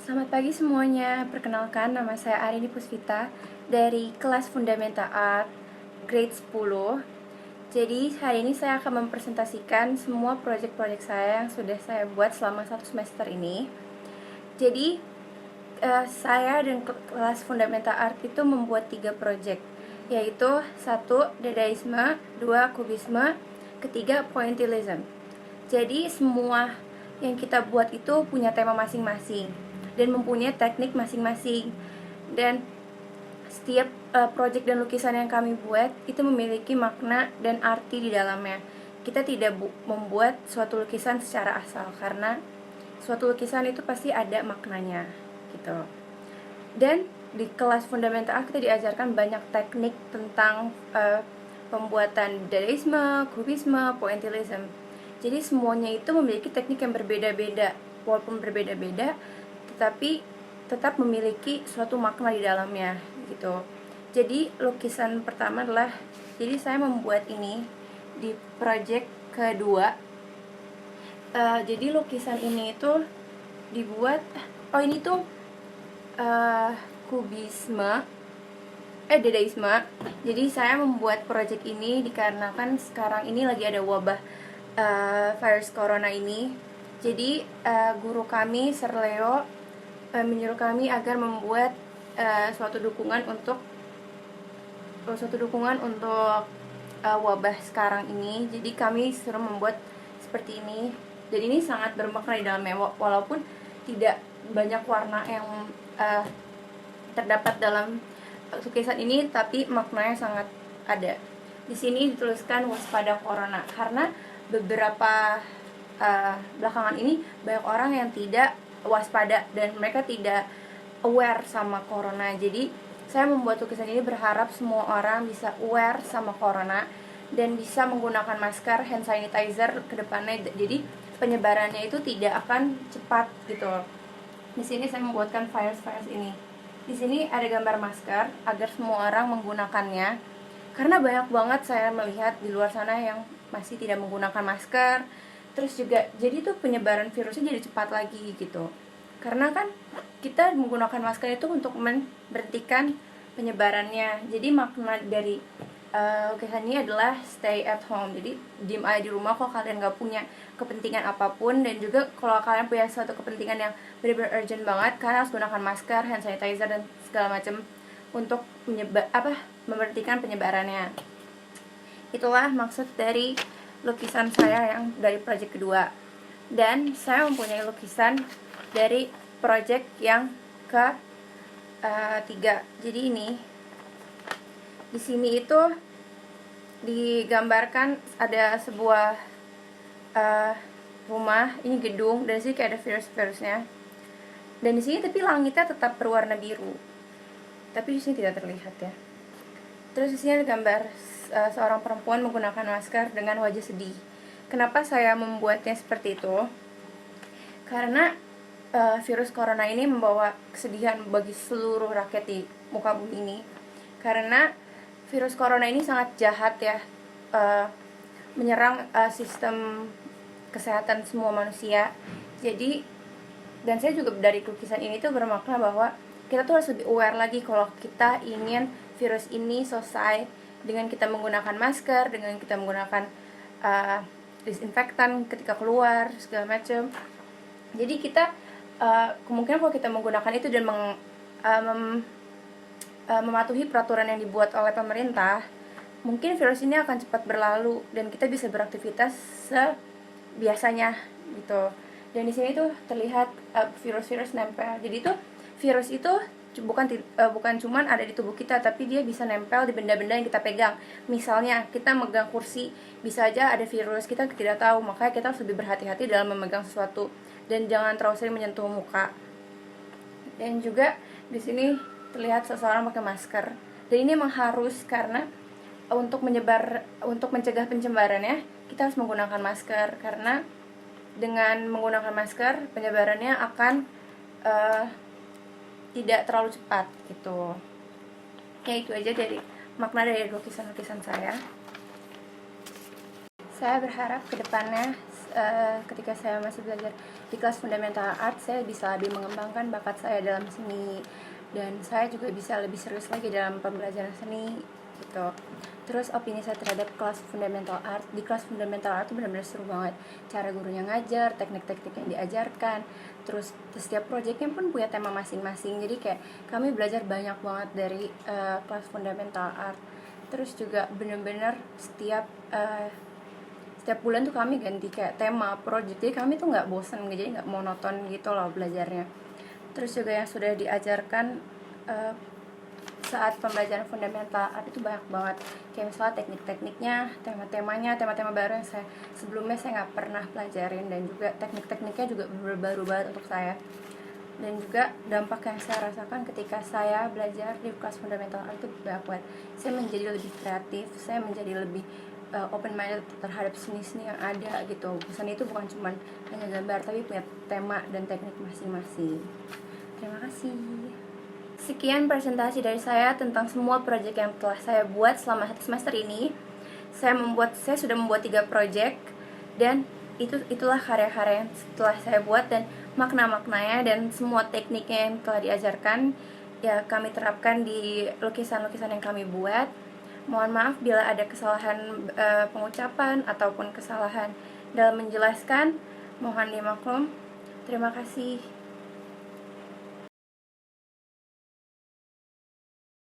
Selamat pagi semuanya, perkenalkan nama saya Arini Puspita dari kelas Fundamental Art Grade 10. Jadi hari ini saya akan mempresentasikan semua proyek-proyek saya yang sudah saya buat selama 1 semester ini. Jadi saya dan kelas Fundamental Art itu membuat 3 proyek, yaitu 1. Dadaisme, 2. Kubisme, 3. Pointillism. Jadi semua yang kita buat itu punya tema masing-masing dan mempunyai teknik masing-masing. Dan setiap proyek dan lukisan yang kami buat itu memiliki makna dan arti di dalamnya. Kita tidak membuat suatu lukisan secara asal, karena suatu lukisan itu pasti ada maknanya gitu. Dan di kelas Fundamental Art kita diajarkan banyak teknik tentang pembuatan dadaisme, kubisme, pointillism. Jadi semuanya itu memiliki teknik yang berbeda-beda. Walaupun berbeda-beda, tetapi tetap memiliki suatu makna di dalamnya gitu. Jadi lukisan pertama adalah, jadi saya membuat ini di project kedua. Jadi lukisan ini itu dibuat, ini tuh kubisme, dadaisme. Jadi saya membuat project ini dikarenakan sekarang ini lagi ada wabah virus corona ini. Jadi guru kami Sir Leo menyuruh kami agar membuat suatu dukungan untuk wabah sekarang ini. Jadi kami suruh membuat seperti ini. Dan ini sangat bermakna di dalamnya, walaupun tidak banyak warna yang terdapat dalam lukisan ini, tapi maknanya sangat ada. Di sini dituliskan waspada corona, karena beberapa belakangan ini banyak orang yang tidak waspada dan mereka tidak aware sama corona. Jadi saya membuat lukisan ini berharap semua orang bisa aware sama corona dan bisa menggunakan masker, hand sanitizer ke depannya. Jadi penyebarannya itu tidak akan cepat gitu. Di sini saya membuatkan virus ini. Di sini ada gambar masker agar semua orang menggunakannya, karena banyak banget saya melihat di luar sana yang masih tidak menggunakan masker. Terus juga jadi tuh penyebaran virusnya jadi cepat lagi gitu. Karena kan kita menggunakan masker itu untuk memberhentikan penyebarannya. Jadi makna dari lukisan ini adalah stay at home. Jadi diem aja di rumah kalau kalian gak punya kepentingan apapun. Dan juga kalau kalian punya suatu kepentingan yang benar-benar urgent banget, kalian harus gunakan masker, hand sanitizer dan segala macam untuk memberhentikan penyebarannya. Itulah maksud dari lukisan saya yang dari project kedua. Dan saya mempunyai lukisan dari project yang ketiga. Jadi ini di sini itu digambarkan ada sebuah rumah, ini gedung, dan di sini kayak ada virus-virusnya. Dan di sini tapi langitnya tetap berwarna biru. Tapi di sini tidak terlihat ya. Terus di sini ada gambar seorang perempuan menggunakan masker dengan wajah sedih. Kenapa saya membuatnya seperti itu? Karena virus corona ini membawa kesedihan bagi seluruh rakyat di muka bumi ini. Karena virus corona ini sangat jahat ya, menyerang sistem kesehatan semua manusia. Jadi, dan saya juga dari lukisan ini tuh bermakna bahwa kita tuh harus lebih aware lagi kalau kita ingin virus ini selesai dengan kita menggunakan masker, dengan kita menggunakan disinfektan ketika keluar segala macam. Jadi kita kemungkinan kalau kita menggunakan itu dan mematuhi peraturan yang dibuat oleh pemerintah, mungkin virus ini akan cepat berlalu dan kita bisa beraktivitas sebiasanya gitu. Dan di sini tuh terlihat virus-virus nempel. Jadi tuh virus itu bukan cuman ada di tubuh kita, tapi dia bisa nempel di benda-benda yang kita pegang. Misalnya kita megang kursi, bisa aja ada virus, kita tidak tahu. Makanya kita harus lebih berhati-hati dalam memegang sesuatu dan jangan terlalu sering menyentuh muka. Dan juga di sini terlihat seseorang pakai masker. Dan ini memang harus, karena untuk mencegah penyebarannya kita harus menggunakan masker, karena dengan menggunakan masker penyebarannya akan tidak terlalu cepat gitu. Ya itu aja dari makna dari lukisan-lukisan saya. Saya berharap kedepannya ketika saya masih belajar Di kelas fundamental art saya bisa lebih mengembangkan bakat saya dalam seni, dan saya juga bisa lebih serius lagi dalam pembelajaran seni gitu. Terus opini saya terhadap kelas fundamental art, di kelas fundamental art itu benar-benar seru banget. Cara gurunya ngajar, teknik-teknik yang diajarkan, terus setiap proyeknya pun punya tema masing-masing. Jadi kayak kami belajar banyak banget dari kelas fundamental art. Terus juga benar-benar setiap bulan tuh kami ganti kayak tema project, jadi kami tuh nggak bosan, jadi nggak monoton gitu loh belajarnya. Terus juga yang sudah diajarkan saat pembelajaran fundamental art itu banyak banget, kayak misalnya teknik-tekniknya, tema-tema baru yang sebelumnya saya nggak pernah pelajarin, dan juga teknik-tekniknya juga baru banget untuk saya. Dan juga dampak yang saya rasakan ketika saya belajar di kelas fundamental art itu banyak banget. Saya menjadi lebih kreatif, saya menjadi lebih open minded terhadap seni-seni yang ada gitu. Seni itu bukan cuma hanya gambar, tapi punya tema dan teknik masing-masing. Terima kasih. Sekian presentasi dari saya tentang semua proyek yang telah saya buat selama 1 semester ini. Saya sudah membuat 3 proyek, dan itulah karya-karya yang telah saya buat, dan makna-maknanya dan semua tekniknya yang telah diajarkan ya kami terapkan di lukisan-lukisan yang kami buat. Mohon maaf bila ada kesalahan pengucapan ataupun kesalahan dalam menjelaskan, mohon dimaklum. Terima kasih.